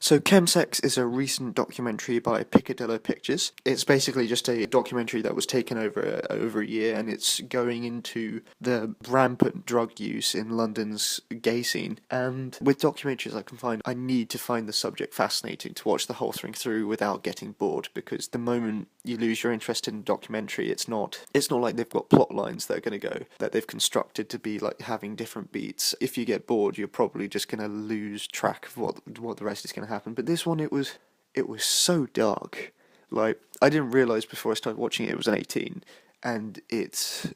So Chemsex is a recent documentary by Picadillo Pictures. It's basically just a documentary that was taken over a year, and it's going into the rampant drug use in London's gay scene. And with documentaries I need to find the subject fascinating to watch the whole thing through without getting bored, because the moment you lose your interest in a documentary, it's not like they've got plot lines that are going to go, that they've constructed to be like having different beats. If you get bored, you're probably just going to lose track of what the rest is going to happen. But this one, it was so dark. Like, I didn't realise before I started watching it was an 18, and it's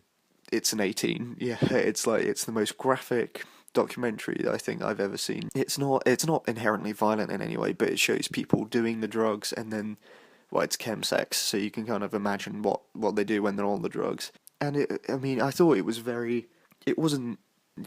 an 18. Yeah, it's the most graphic documentary that I think I've ever seen. It's not inherently violent in any way, but it shows people doing the drugs, and then, well, it's chemsex, so you can kind of imagine what they do when they're on the drugs. And I thought it wasn't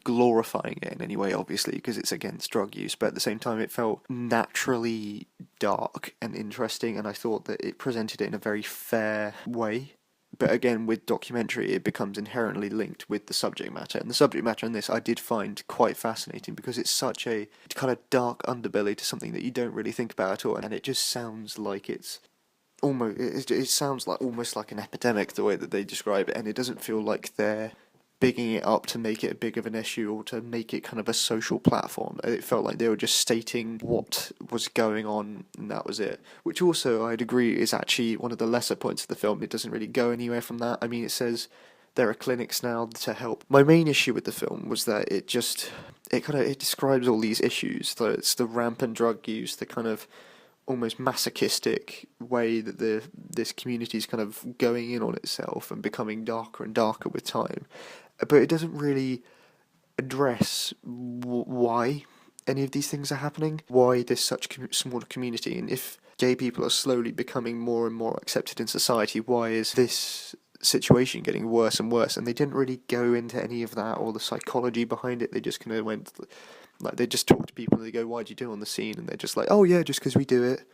glorifying it in any way, obviously, because it's against drug use, but at the same time it felt naturally dark and interesting, and I thought that it presented it in a very fair way. But again, with documentary, it becomes inherently linked with the subject matter, and the subject matter in this I did find quite fascinating, because it's such a kind of dark underbelly to something that you don't really think about at all, and it just sounds like it's it sounds like almost like an epidemic, the way that they describe it, and it doesn't feel like they're bigging it up to make it big of an issue or to make it kind of a social platform. It felt like they were just stating what was going on, and that was it. Which also, I'd agree, is actually one of the lesser points of the film. It doesn't really go anywhere from that. I mean, it says there are clinics now to help. My main issue with the film was that it describes all these issues. So it's the rampant drug use, the kind of almost masochistic way that this community is kind of going in on itself and becoming darker and darker with time. But it doesn't really address why any of these things are happening, why there's such small community, and if gay people are slowly becoming more and more accepted in society, why is this situation getting worse and worse? And they didn't really go into any of that or the psychology behind it. They just kind of went, like, they just talk to people and they go, "Why do you do on the scene?" And they're just like, "Oh yeah, just because we do it,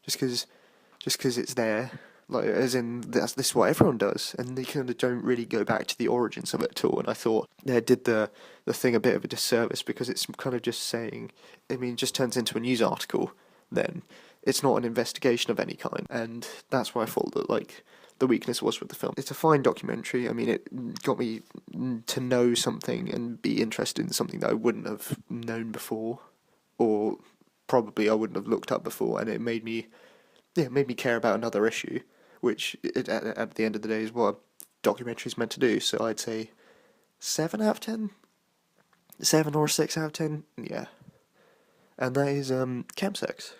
just because it's there." Like, as in, this is what everyone does, and they kind of don't really go back to the origins of it at all. And I thought they did the thing a bit of a disservice, because it's kind of just saying, I mean, it just turns into a news article then. It's not an investigation of any kind, and that's why I thought that, like, the weakness was with the film. It's a fine documentary. I mean, it got me to know something and be interested in something that I wouldn't have known before, or probably I wouldn't have looked up before, and it made me care about another issue, which at the end of the day is what a documentary is meant to do. So I'd say 7 out of 10, 7 or 6 out of 10, yeah. And that is Chemsex.